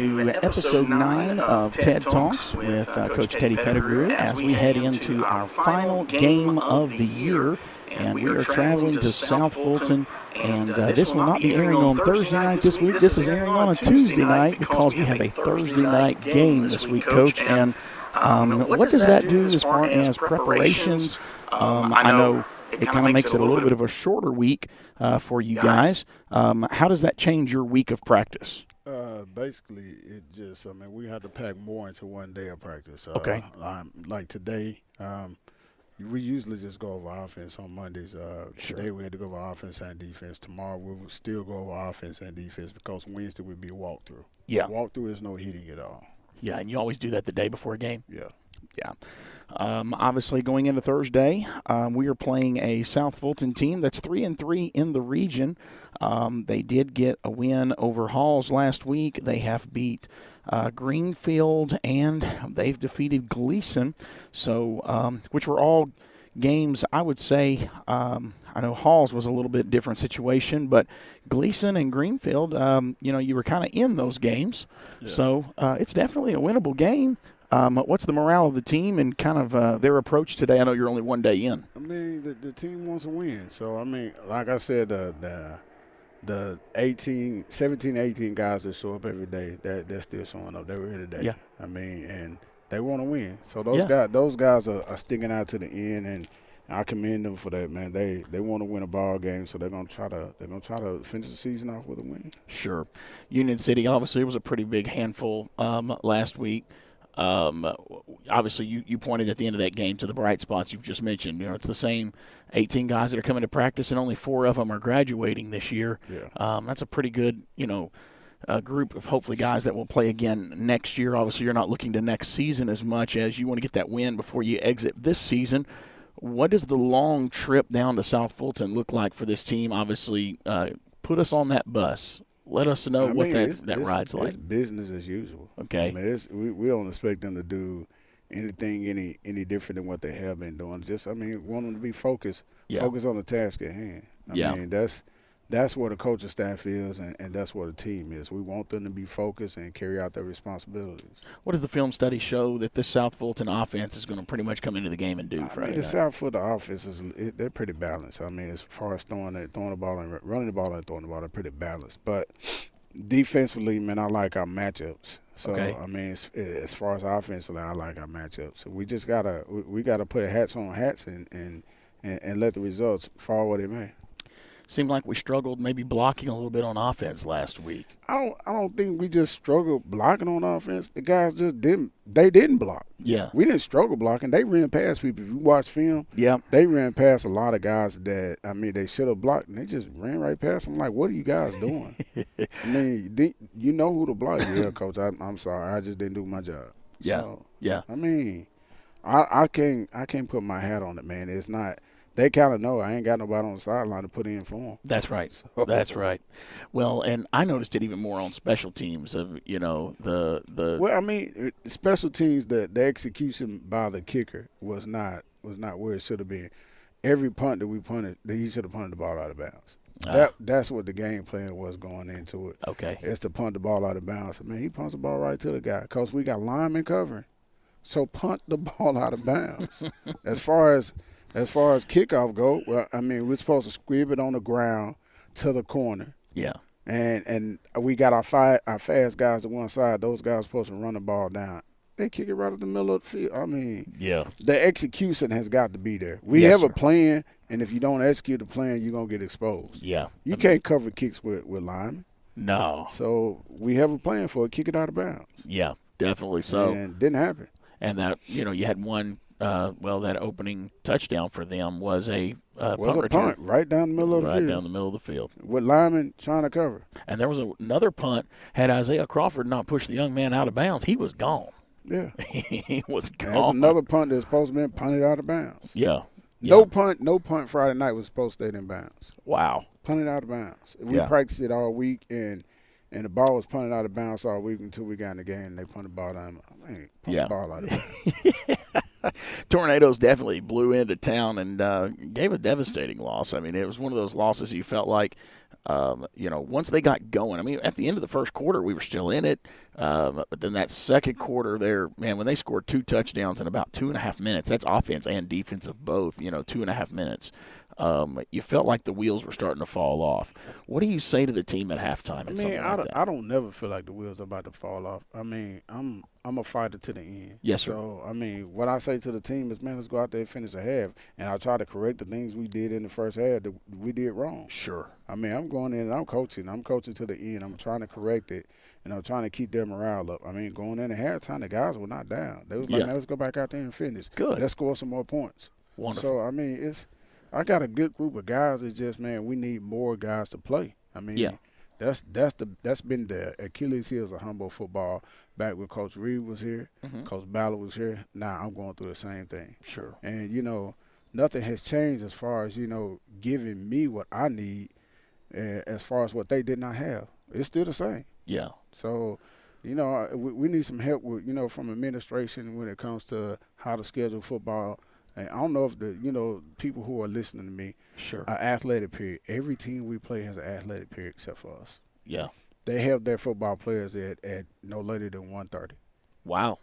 to episode 9 of TED Talks with Coach Teddy Pettigrew as we head into our final game of the year. And we are traveling to South Fulton, and this will not be airing on Thursday night this week. This is airing on a Tuesday night because we have a Thursday night game this week, Coach. And what does that do as far as preparations? I know it kind of makes it a little bit of a shorter week for you guys. How does that change your week of practice? Basically, it just, we had to pack more into one day of practice. Okay. Like today, we usually just go over offense on Mondays. Sure. Today we had to go over offense and defense. Tomorrow we will still go over offense and defense because Wednesday would be a walkthrough. Yeah. Walkthrough is no hitting at all. Yeah, and you always do that the day before a game? Yeah. Yeah. Obviously, going into Thursday, we are playing a South Fulton team that's 3-3 in the region. They did get a win over Halls last week. They have beat Greenfield, and they've defeated Gleason. So, which were all games, I would say. I know Halls was a little bit different situation, but Gleason and Greenfield, you were kind of in those games. Yeah. So it's definitely a winnable game. What's the morale of the team and kind of their approach today? I know you're only one day in. The team wants to win. So, like I said, the 17, 18 guys that show up every day, they're still showing up. They were here today. Yeah. And they want to win. So those guys are sticking out to the end, and I commend them for that, man. They want to win a ball game, so they're gonna try to finish the season off with a win. Sure. Union City obviously was a pretty big handful last week. Obviously, you pointed at the end of that game to the bright spots you've just mentioned. It's the same 18 guys that are coming to practice, and only 4 of them are graduating this year. Yeah. That's a pretty good, group of hopefully guys that will play again next year. Obviously, you're not looking to next season as much as you want to get that win before you exit this season. What does the long trip down to South Fulton look like for this team? Obviously, put us on that bus. Let us know what that ride's like. It's business as usual. Okay. We don't expect them to do anything any different than what they have been doing. Just, want them to be focused. Yeah. Focus on the task at hand. That's what a coaching staff is, and that's what a team is. We want them to be focused and carry out their responsibilities. What does the film study show that this South Fulton offense is going to pretty much come into the game and do Friday night? The South Fulton offense they're pretty balanced. As far as throwing the ball and running the ball and throwing the ball, they're pretty balanced. But defensively, man, I like our matchups. So okay. As far as offensively, I like our matchups. So we just gotta put hats on hats and let the results fall where they may. Seemed like we struggled maybe blocking a little bit on offense last week. I don't think we just struggled blocking on offense. The guys just didn't block. Yeah. We didn't struggle blocking. They ran past people. If you watch film, yeah, they ran past a lot of guys that, they should have blocked, and they just ran right past them. Like, what are you guys doing? You know who to block. Yeah, Coach, I'm sorry. I just didn't do my job. Yeah, so, yeah. I can't put my hat on it, man. It's not – they kind of know I ain't got nobody on the sideline to put in for them. That's right. So. That's right. Well, and I noticed it even more on special teams of, the Well, special teams, the execution by the kicker was not where it should have been. Every punt that we punted, he should have punted the ball out of bounds. That's what the game plan was going into it. Okay. It's to punt the ball out of bounds. He punts the ball right to the guy because we got linemen covering. So punt the ball out of bounds. As far as kickoff go, we're supposed to squib it on the ground to the corner. Yeah. And we got our fast guys to one side. Those guys are supposed to run the ball down. They kick it right up the middle of the field. Yeah. The execution has got to be there. We have a plan, and if you don't execute the plan, you're going to get exposed. Yeah. You can't cover kicks with linemen. No. So we have a plan for it. Kick it out of bounds. Yeah, definitely so. And it didn't happen. And that, you had one that opening touchdown for them was a punt right down the middle of the field. Right down the middle of the field. With linemen trying to cover. And there was another punt. Had Isaiah Crawford not pushed the young man out of bounds, he was gone. Yeah. He was gone. There's another punt that's supposed to be punted out of bounds. Yeah. No punt Friday night was supposed to stay in bounds. Wow. Punted out of bounds. We practiced it all week, and the ball was punted out of bounds all week until we got in the game and they punted the ball down. Punt the ball out of bounds. Tornadoes definitely blew into town and gave a devastating loss. I mean, it was one of those losses you felt like, once they got going. I mean, at the end of the first quarter, we were still in it. But then that second quarter there, man, when they scored 2 touchdowns in about 2.5 minutes, that's offense and defensive both, 2.5 minutes. You felt like the wheels were starting to fall off. What do you say to the team at halftime? I don't never feel like the wheels are about to fall off. I mean, I'm a fighter to the end. Yes, sir. So, I mean, what I say to the team is, man, let's go out there and finish the half. And I'll try to correct the things we did in the first half that we did wrong. Sure. I mean, I'm going in and I'm coaching. I'm coaching to the end. I'm trying to correct it, and I'm trying to keep their morale up. I mean, going in at halftime, the guys were not down. They was like, man, let's go back out there and finish. Good. Let's score some more points. Wonderful. So, I mean, I got a good group of guys. It's just, man, we need more guys to play. I mean, that's been the Achilles heels of Humboldt football back when Coach Reed was here, Coach Ballard was here. Now I'm going through the same thing. Sure. And, nothing has changed as far as, giving me what I need as far as what they did not have. It's still the same. Yeah. So, we need some help with, from administration when it comes to how to schedule football. And I don't know if people who are listening to me, sure, are athletic period. Every team we play has an athletic period except for us. Yeah. They have their football players at no later than 1:30. Wow.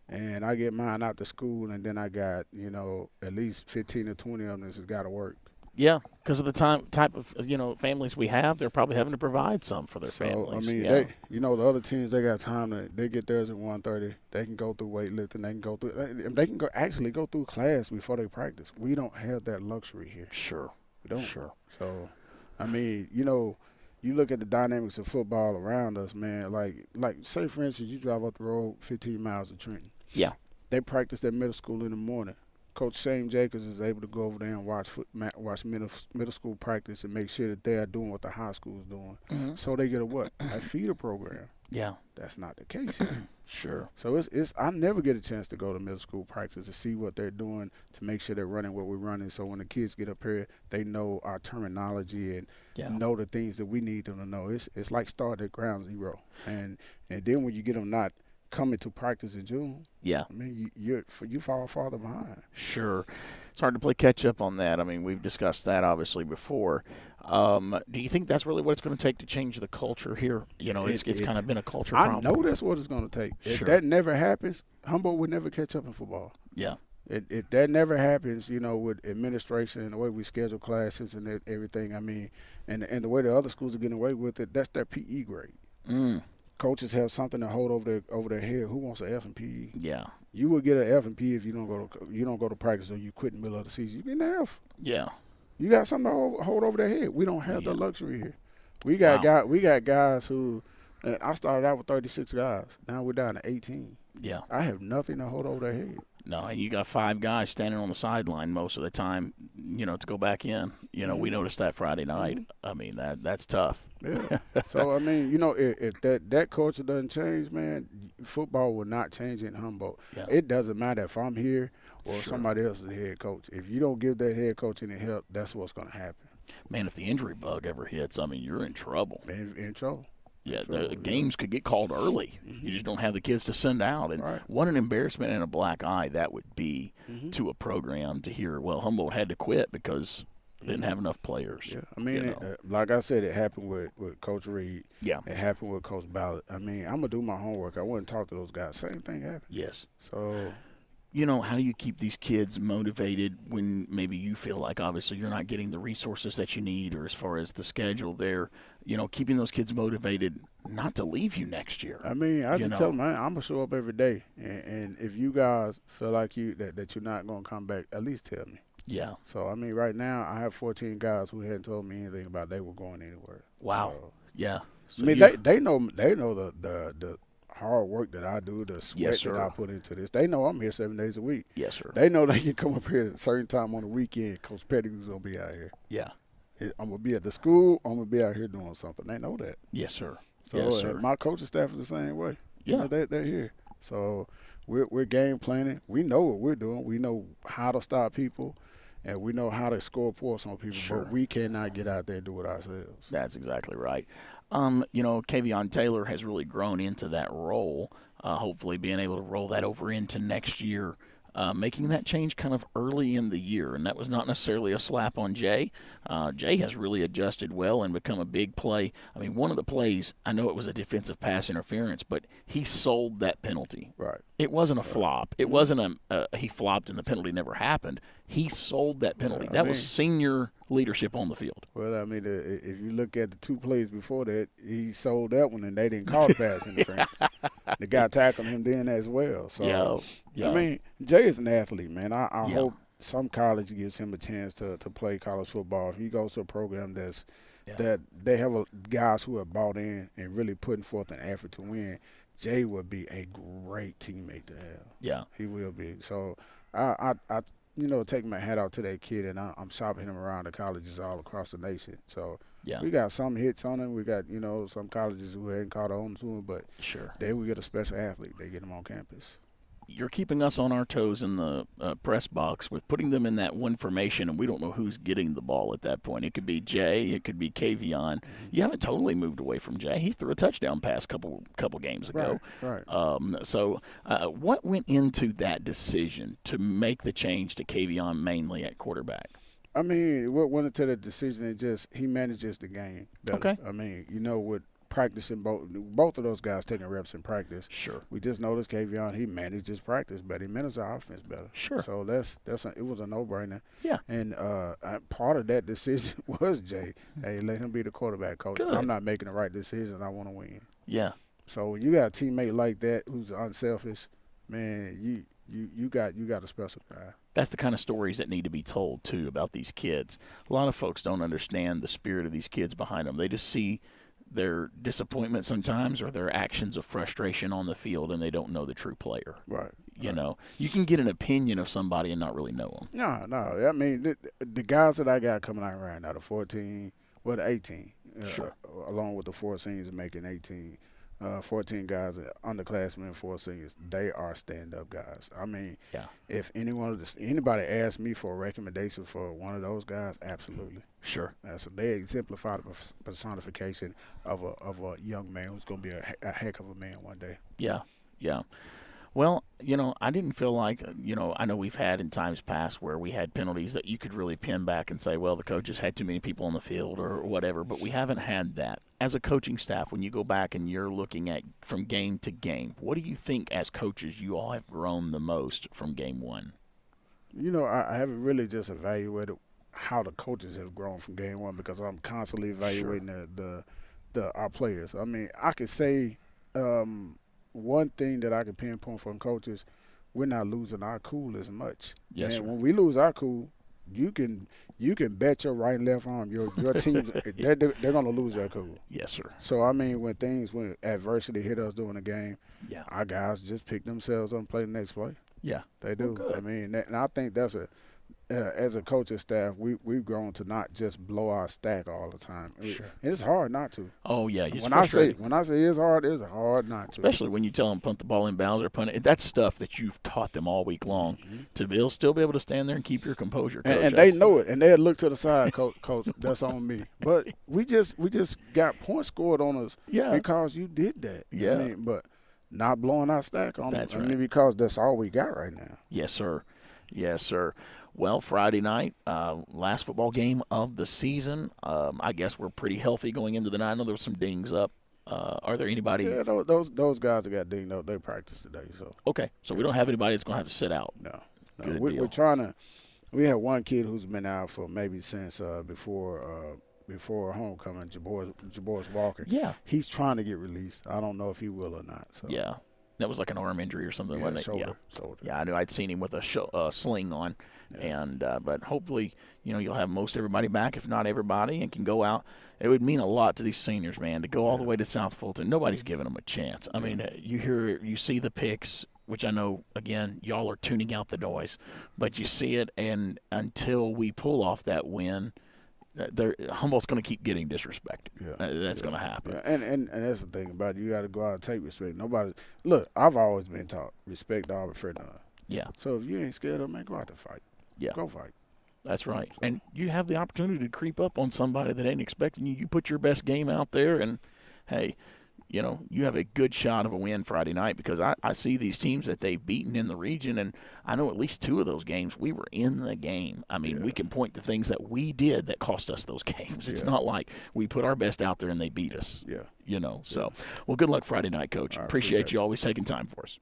And I get mine out to school, and then I got, at least 15 or 20 of them that's got to work. Yeah, because of the type of, families we have, they're probably having to provide some for their families. So, I mean, the other teams, they got time they get theirs at 1:30. They can go through weightlifting. They can actually go through class before they practice. We don't have that luxury here. Sure. We don't. Sure. So, I mean, you look at the dynamics of football around us, man. Like say, for instance, you drive up the road 15 miles to Trenton. Yeah. They practice at middle school in the morning. Coach Shane Jacobs is able to go over there and watch middle school practice and make sure that they are doing what the high school is doing. Mm-hmm. So they get a feeder program. Yeah. That's not the case here. Sure. So I never get a chance to go to middle school practice to see what they're doing to make sure they're running what we're running. So when the kids get up here, they know our terminology and know the things that we need them to know. It's like starting at ground zero. And then when you get them not coming to practice in June, I mean, you fall farther behind. Sure. It's hard to play catch-up on that. I mean, we've discussed that obviously before. Do you think that's really what it's going to take to change the culture here? It's kind of been a culture problem. I know that's what it's going to take. Sure. If that never happens, Humboldt would never catch up in football. Yeah. If that never happens, with administration and the way we schedule classes and everything, I mean, and the way the other schools are getting away with it, that's their PE grade. Mm. Coaches have something to hold over their head. Who wants an F in PE? Yeah. You will get an F in PE if you don't go to practice or you quit in the middle of the season. You get an F. Yeah. You got something to hold over their head. We don't have the luxury here. We got guys who. I started out with 36 guys. Now we're down to 18. Yeah. I have nothing to hold over their head. No, and you got 5 guys standing on the sideline most of the time, to go back in. We noticed that Friday night. I mean, that's tough. Yeah. So, I mean, if that culture doesn't change, man, football will not change in Humboldt. Yeah. It doesn't matter if I'm here or somebody else is the head coach. If you don't give that head coach any help, that's what's going to happen. Man, if the injury bug ever hits, I mean, you're in trouble. In trouble. Yeah, the games could get called early. You just don't have the kids to send out. And what an embarrassment and a black eye that would be to a program to hear, well, Humboldt had to quit because they didn't have enough players. Yeah, I mean, like I said, it happened with Coach Reed. Yeah. It happened with Coach Ballard. I mean, I'm going to do my homework. I wouldn't talk to those guys. Same thing happened. Yes. So – how do you keep these kids motivated when maybe you feel like obviously you're not getting the resources that you need, or as far as the schedule there, keeping those kids motivated not to leave you next year? I mean, I just tell them, man, I'm going to show up every day. And if you guys feel like that you're not going to come back, at least tell me. Yeah. So, I mean, right now I have 14 guys who hadn't told me anything about they were going anywhere. Wow. So, yeah. So I mean, they know the hard work that I do, the sweat that I put into this. They know I'm here 7 days a week. Yes, sir. They know they can come up here at a certain time on the weekend. Coach Pettigrew's going to be out here. Yeah. I'm going to be at the school. I'm going to be out here doing something. They know that. Yes, sir. So yes, sir. My coaching staff is the same way. Yeah. They're here. So we're game planning. We know what we're doing. We know how to stop people. And we know how to score points on people, but we cannot get out there and do it ourselves. That's exactly right. Kavion Taylor has really grown into that role, hopefully being able to roll that over into next year. making that change kind of early in the year, and that was not necessarily a slap on Jay. Jay has really adjusted well and become a big play. I mean, one of the plays, I know it was a defensive pass interference, but he sold that penalty. Right. It wasn't a flop. It wasn't he flopped and the penalty never happened. He sold that penalty. That was senior leadership on the field. Well, I mean, if you look at the 2 plays before that, he sold that one and they didn't call the pass interference. The guy tackled him then as well. So, yeah. I mean, Jay is an athlete, man. I hope some college gives him a chance to play college football. If he goes to a program that they have guys who have bought in and really putting forth an effort to win, Jay would be a great teammate to have. Yeah. He will be. So I take my hat out to that kid, and I'm shopping him around the colleges all across the nation. So we got some hits on him. We got, some colleges who hadn't caught on to him, but they will get a special athlete. They get him on campus. You're keeping us on our toes in the press box with putting them in that one formation, and we don't know who's getting the ball at that point. It could be Jay. It could be Kavion. You haven't totally moved away from Jay. He threw a touchdown pass a couple games ago. Right. So what went into that decision to make the change to Kavion mainly at quarterback? I mean, what went into the decision is just he manages the game better. Okay. I mean, with practicing both of those guys taking reps in practice. Sure. We just noticed Kavion, he manages practice better. He manages our offense better. Sure. So it was a no-brainer. Yeah. And part of that decision was Jay. Hey, let him be the quarterback coach. Good. I'm not making the right decision. I want to win. Yeah. So when you got a teammate like that who's unselfish, man, you got a special guy. That's the kind of stories that need to be told, too, about these kids. A lot of folks don't understand the spirit of these kids behind them. They just see their disappointment sometimes or their actions of frustration on the field, and they don't know the true player. Right. You can get an opinion of somebody and not really know them. No. I mean, the guys that I got coming out right now, the 18, along with the 4 seniors making 18, 14 guys, underclassmen, 4 seniors, they are stand-up guys. I mean, if anybody asked me for a recommendation for one of those guys, absolutely. Sure. So they exemplify the personification of a young man who's going to be a heck of a man one day. Yeah. Well, I didn't feel like, I know we've had in times past where we had penalties that you could really pin back and say, well, the coaches had too many people on the field or whatever, but we haven't had that. As a coaching staff, when you go back and you're looking at from game to game, what do you think as coaches you all have grown the most from game one? I haven't really just evaluated how the coaches have grown from game one because I'm constantly evaluating our players. I mean, I could say one thing that I can pinpoint from coaches, we're not losing our cool as much. Yes, sir. When we lose our cool, you can bet your right and left arm your team they're going to lose their cool. Yes, sir. So I mean, when adversity hit us during the game, our guys just pick themselves up and play the next play. Yeah, they do. Well, I mean, and I think that's as a coaching staff, we've grown to not just blow our stack all the time. Sure. And it's hard not to. Oh yeah, when I say it's hard not to. Especially when you tell them punt the ball in bounds or punt it. That's stuff that you've taught them all week long to still be able to stand there and keep your composure. Coach. And they know it, and they look to the side, coach. That's on me. But we just got points scored on us because you did that. Yeah, I mean, but not blowing our stack on that's them. right. I mean, because that's all we got right now. Yes, sir. Yes, sir. Well, Friday night, last football game of the season. I guess we're pretty healthy going into the night. I know there was some dings up. Are there anybody? Yeah, those guys that got dinged up, they practiced today. So okay, so we don't have anybody that's going to have to sit out. No. We're trying to. We have one kid who's been out for maybe since before homecoming, Jaboris Walker. Yeah, he's trying to get released. I don't know if he will or not. So. Yeah. That was like an arm injury or something, wasn't it? Shoulder. Yeah, I knew. I'd seen him with a sling on, and but hopefully, you'll have most everybody back, if not everybody, and can go out. It would mean a lot to these seniors, man, to go all the way to South Fulton. Nobody's giving them a chance. I mean, you see the picks, which I know, again, y'all are tuning out the noise, but you see it, and until we pull off that win, Humboldt's going to keep getting disrespected. That's going to happen. Yeah. And that's the thing about it. You got to go out and take respect. Look, I've always been taught respect all but fear none. Yeah. So if you ain't scared of, man, go out to fight. Yeah. Go fight. That's right. So. And you have the opportunity to creep up on somebody that ain't expecting you. You put your best game out there, and, hey, you have a good shot of a win Friday night, because I see these teams that they've beaten in the region, and I know at least 2 of those games we were in the game. I mean, we can point to things that we did that cost us those games. It's not like we put our best out there and they beat us. Yeah. So, well, good luck Friday night, Coach. Appreciate you always taking time for us.